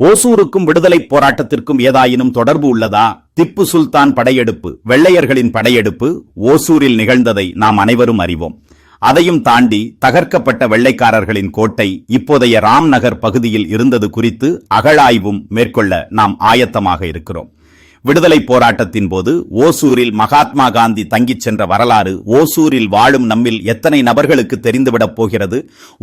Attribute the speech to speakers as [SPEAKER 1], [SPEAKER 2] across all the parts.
[SPEAKER 1] ஓசூருக்கும் விடுதலைப் போராட்டத்திற்கும் ஏதாயினும் தொடர்பு உள்ளதா? திப்பு சுல்தான் படையெடுப்பு, வெள்ளையர்களின் படையெடுப்பு ஓசூரில் நிகழ்ந்ததை நாம் அனைவரும் அறிவோம். அதையும் தாண்டி தகர்க்கப்பட்ட வெள்ளைக்காரர்களின் கோட்டை இப்போதைய ராம்நகர் பகுதியில் இருந்தது குறித்து அகழாய்வும் மேற்கொள்ள நாம் ஆயத்தமாக இருக்கிறோம். விடுதலை போராட்டத்தின் போது ஓசூரில் மகாத்மா காந்தி தங்கிச் சென்ற வரலாறு ஓசூரில் வாழும் நம்மில் எத்தனை நபர்களுக்கு தெரிந்துவிடப் போகிறது?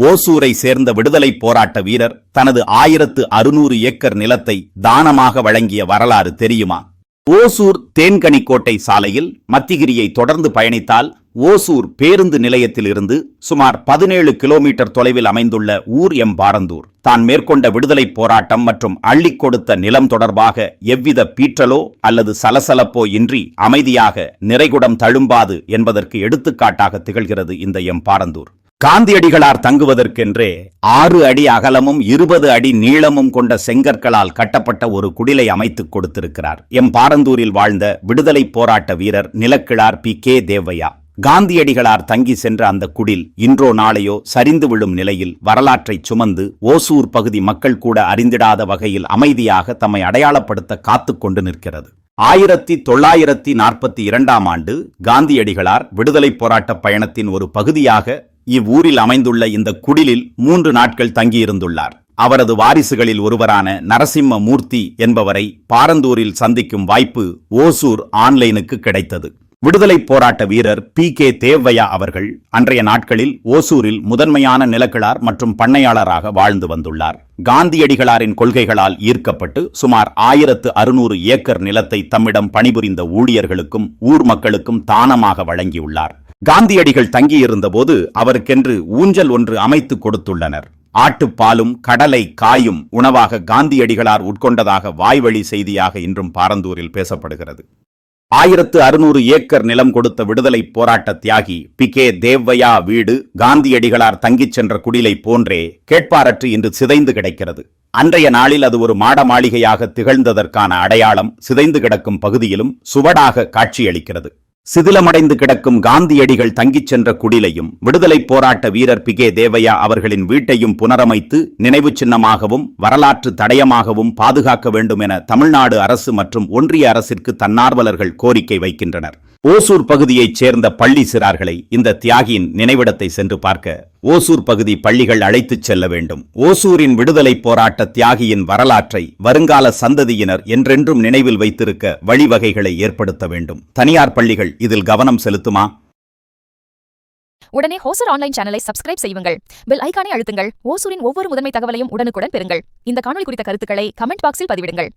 [SPEAKER 1] ஓசூரை சேர்ந்த விடுதலை போராட்ட வீரர் தனது 1600 ஏக்கர் நிலத்தை தானமாக வழங்கிய வரலாறு தெரியுமா? ஓசூர் தேன்கனிக்கோட்டை சாலையில் மத்திகிரியை தொடர்ந்து பயணித்தால் ஓசூர் பேருந்து நிலையத்தில் இருந்து சுமார் 17 கிலோமீட்டர் தொலைவில் அமைந்துள்ள ஊர் பாரந்தூர் தான் மேற்கொண்ட விடுதலை போராட்டம் மற்றும் அள்ளி கொடுத்த நிலம் தொடர்பாக எவ்வித பீற்றலோ அல்லது சலசலப்போ இன்றி அமைதியாக நிறைகுடம் தழும்பாது என்பதற்கு எடுத்துக்காட்டாக திகழ்கிறது இந்த பாரந்தூர். காந்தியடிகளார் தங்குவதற்கென்றே 6 அடி அகலமும் 20 அடி நீளமும் கொண்ட செங்கற்களால் கட்டப்பட்ட ஒரு குடிலை அமைத்துக் கொடுத்திருக்கிறார் பாரந்தூரில் வாழ்ந்த விடுதலை போராட்ட வீரர் நிலக்கிழார் கே தேவையா. காந்தியடிகளார் தங்கி சென்ற அந்த குடில் இன்றோ நாளையோ சரிந்து விழும் நிலையில் வரலாற்றை சுமந்து ஓசூர் பகுதி மக்கள் கூட அறிந்திடாத வகையில் அமைதியாக தம்மை அடையாளப்படுத்த காத்துக் கொண்டு நிற்கிறது. 1942ஆம் ஆண்டு காந்தியடிகளார் விடுதலை போராட்ட பயணத்தின் ஒரு பகுதியாக இவ்வூரில் அமைந்துள்ள இந்த குடிலில் 3 நாட்கள் தங்கியிருந்துள்ளார். அவரது வாரிசுகளில் ஒருவரான நரசிம்ம மூர்த்தி என்பவரை பாரந்தூரில் சந்திக்கும் வாய்ப்பு ஓசூர் ஆன்லைனுக்கு கிடைத்தது. விடுதலை போராட்ட வீரர் கே தேவையா அவர்கள் அன்றைய நாட்களில் ஓசூரில் முதன்மையான நிலக்கிழார் மற்றும் பண்ணையாளராக வாழ்ந்து வந்துள்ளார். காந்தியடிகளாரின் கொள்கைகளால் ஈர்க்கப்பட்டு சுமார் 1600 ஏக்கர் நிலத்தை தம்மிடம் பணிபுரிந்த ஊழியர்களுக்கும் ஊர் மக்களுக்கும் தானமாக வழங்கியுள்ளார். காந்தியடிகள் தங்கியிருந்த போது அவருக்கென்று ஊஞ்சல் ஒன்று அமைத்து கொடுத்துள்ளனர். ஆட்டுப்பாலும் கடலை காயும் உணவாக காந்தியடிகளார் உட்கொண்டதாக வாய்வழி செய்தியாக இன்றும் பாரந்தூரில் பேசப்படுகிறது. 1600 ஏக்கர் நிலம் கொடுத்த விடுதலை போராட்ட தியாகி கே தேவையா வீடு காந்தியடிகளார் தங்கிச் சென்ற குடிலை போன்றே கேட்பாரற்று இன்று சிதைந்து கிடக்கிறது. அன்றைய நாளில் அது ஒரு மாட மாளிகையாக திகழ்ந்ததற்கான அடையாளம் சிதைந்து கிடக்கும் பகுதியிலும் சுவடாக காட்சியளிக்கிறது. சிதிலமடைந்து கிடக்கும் காந்தியடிகள் தங்கிச் சென்ற குடிலையும் விடுதலை போராட்ட வீரர் கே தேவையா அவர்களின் வீட்டையும் புனரமைத்து நினைவு சின்னமாகவும் வரலாற்று தடயமாகவும் பாதுகாக்க வேண்டும் என தமிழ்நாடு அரசு மற்றும் ஒன்றிய அரசிற்கு தன்னார்வலர்கள் கோரிக்கை வைக்கின்றனர். ஓசூர் பகுதியைச் சேர்ந்த பள்ளி சிறார்களை இந்த தியாகியின் நினைவிடத்தை சென்று பார்க்க ஓசூர் பகுதி பள்ளிகள் அழைத்துச் செல்ல வேண்டும். ஓசூரின் விடுதலை போராட்ட தியாகியின் வரலாற்றை வருங்கால சந்ததியினர் என்றென்றும் நினைவில் வைத்திருக்க வழிவகைகளை ஏற்படுத்த வேண்டும். தனியார் பள்ளிகள் இதில் கவனம் செலுத்துமா?
[SPEAKER 2] உடனே ஓசூர் ஆன்லைன் சேனலை சப்ஸ்கிரைப் செய்யுங்கள். பெல் ஐகானை அழுத்துங்கள். ஓசூரின் ஒவ்வொரு முதன்மை தகவலையும் உடனுக்குடன் பெறுங்கள். இந்த காணொளி குறித்த கருத்துக்களை கமெண்ட் பாக்ஸில் பதிவிடுங்கள்.